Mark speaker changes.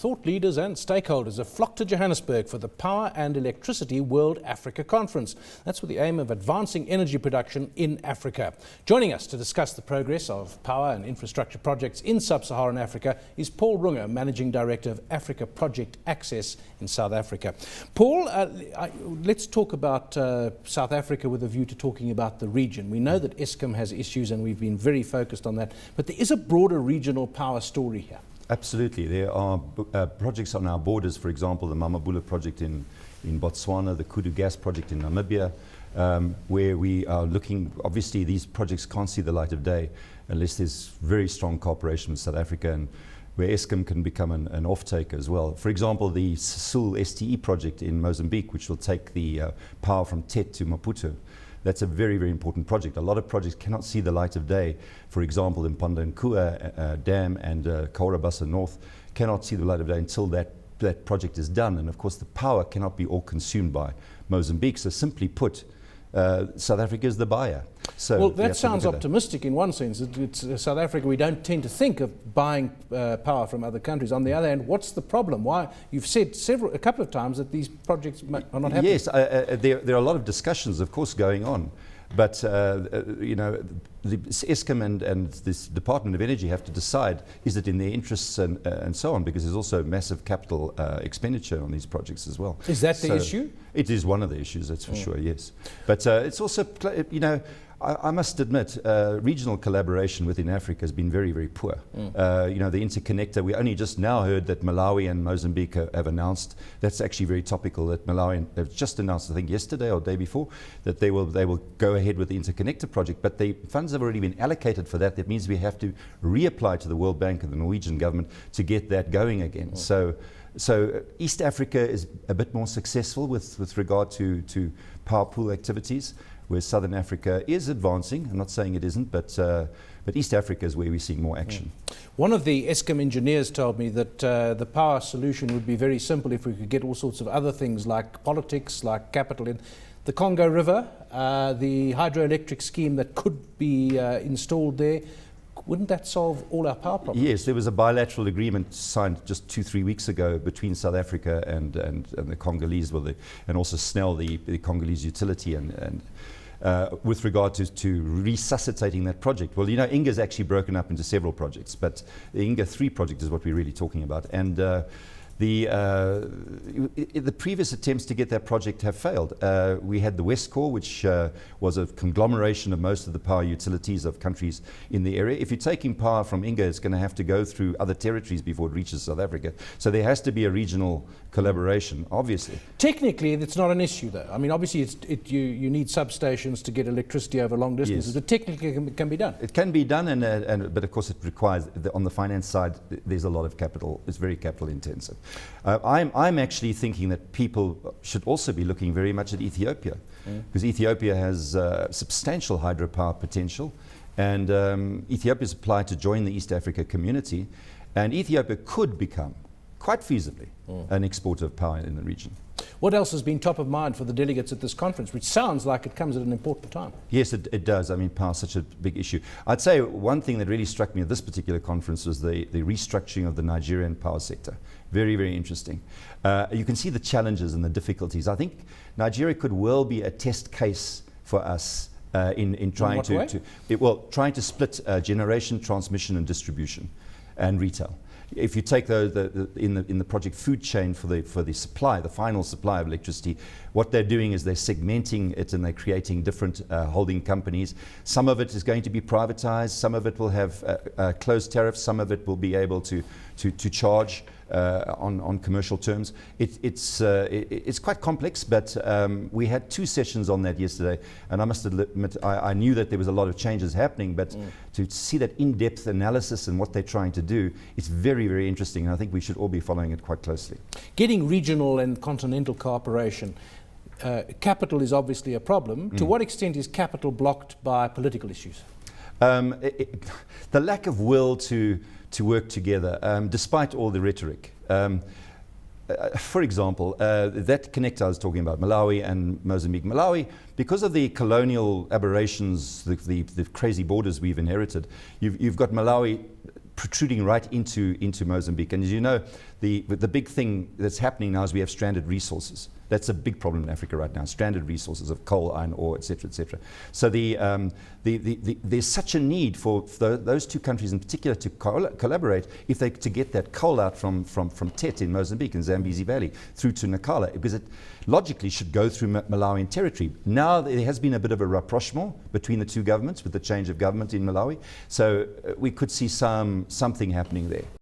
Speaker 1: thought leaders and stakeholders have flocked to Johannesburg for the Power and Electricity World Africa Conference. That's with the aim of advancing energy production in Africa. Joining us to discuss the progress of power and infrastructure projects in Sub-Saharan Africa is Paul Runge, Managing Director of Africa Project Access in South Africa. Paul, let's talk about South Africa with a view to talking about the region. We know that Eskom has issues and we've been very focused on that, but there is a broader regional power story here.
Speaker 2: Absolutely. There are projects on our borders, for example, the Mamabula project in Botswana, the Kudu gas project in Namibia, where we are looking, obviously these projects can't see the light of day unless there's very strong cooperation with South Africa, and where Eskom can become an off-taker as well. For example, the Sisulu STE project in Mozambique, which will take the power from Tet to Maputo. That's a very, very important project. A lot of projects cannot see the light of day. For example, in Pandankua Dam and Kaurabassa North cannot see the light of day until that project is done. And of course, the power cannot be all consumed by Mozambique. So simply put, South Africa is the buyer. So
Speaker 1: well, that sounds optimistic in one sense. It's South Africa, we don't tend to think of buying power from other countries. On the other hand, what's the problem? Why? You've said a couple of times that these projects are not happening.
Speaker 2: Yes, there are a lot of discussions, of course, going on. But, you know, the Eskom and this Department of Energy have to decide, is it in their interests and so on, because there's also massive capital expenditure on these projects as well.
Speaker 1: Is that the issue?
Speaker 2: It is one of the issues, that's for sure, yes. But it's also, you know, I must admit, regional collaboration within Africa has been very, very poor. You know, the interconnector, we only just now heard that Malawi and Mozambique have announced, that's actually very topical, that Malawi have just announced, I think yesterday or the day before, that they will go ahead with the interconnector project, but the funds have already been allocated for that. That means we have to reapply to the World Bank and the Norwegian government to get that going again. So East Africa is a bit more successful with regard to power pool activities, where Southern Africa is advancing. I'm not saying it isn't, but East Africa is where we're seeing more action.
Speaker 1: One of the Eskom engineers told me that the power solution would be very simple if we could get all sorts of other things like politics, like capital in the Congo River, the hydroelectric scheme that could be installed there. Wouldn't that solve all our power problems?
Speaker 2: Yes, there was a bilateral agreement signed just 2-3 weeks ago between South Africa and the Congolese, and also SNEL, the Congolese utility, and with regard to resuscitating that project. Well, you know, Inga's actually broken up into several projects, but the Inga 3 project is what we're really talking about. And the previous attempts to get that project have failed. We had the West Core, which was a conglomeration of most of the power utilities of countries in the area. If you're taking power from Inga, it's going to have to go through other territories before it reaches South Africa. So there has to be a regional collaboration, obviously.
Speaker 1: Technically, it's not an issue, though. I mean, obviously, you need substations to get electricity over long distances, but technically it can be done.
Speaker 2: It can be done, but of course it requires, on the finance side, there's a lot of capital. It's very capital intensive. I'm actually thinking that people should also be looking very much at Ethiopia, because Ethiopia has substantial hydropower potential, and Ethiopia is applied to join the East Africa community, and Ethiopia could become, quite feasibly, an exporter of power in the region.
Speaker 1: What else has been top of mind for the delegates at this conference, which sounds like it comes at an important time?
Speaker 2: Yes, it does. I mean, power is such a big issue. I'd say one thing that really struck me at this particular conference was the restructuring of the Nigerian power sector. Very, very interesting. You can see the challenges and the difficulties. I think Nigeria could well be a test case for us in trying trying to split generation, transmission, and distribution, and retail. If you take in the project food chain for the supply, the final supply of electricity, what they're doing is they're segmenting it and they're creating different holding companies. Some of it is going to be privatized, some of it will have closed tariffs, some of it will be able to charge on commercial terms. It's quite complex, but we had 2 sessions on that yesterday, and I must admit I knew that there was a lot of changes happening, but to see that in-depth analysis and what they're trying to do, it's very, very interesting, and I think we should all be following it quite closely.
Speaker 1: Getting regional and continental cooperation, capital is obviously a problem. To what extent is capital blocked by political issues?
Speaker 2: The lack of will to work together, despite all the rhetoric. For example, that connector I was talking about, Malawi and Mozambique. Malawi, because of the colonial aberrations, the crazy borders we've inherited, you've got Malawi protruding right into Mozambique. And as you know, the big thing that's happening now is we have stranded resources. That's a big problem in Africa right now, stranded resources of coal, iron ore, etc., etc. So there's such a need for those two countries in particular to collaborate if they to get that coal out from Tete in Mozambique and Zambezi Valley through to Nacala, because it logically should go through Malawian territory. Now there has been a bit of a rapprochement between the two governments with the change of government in Malawi, so we could see something happening there.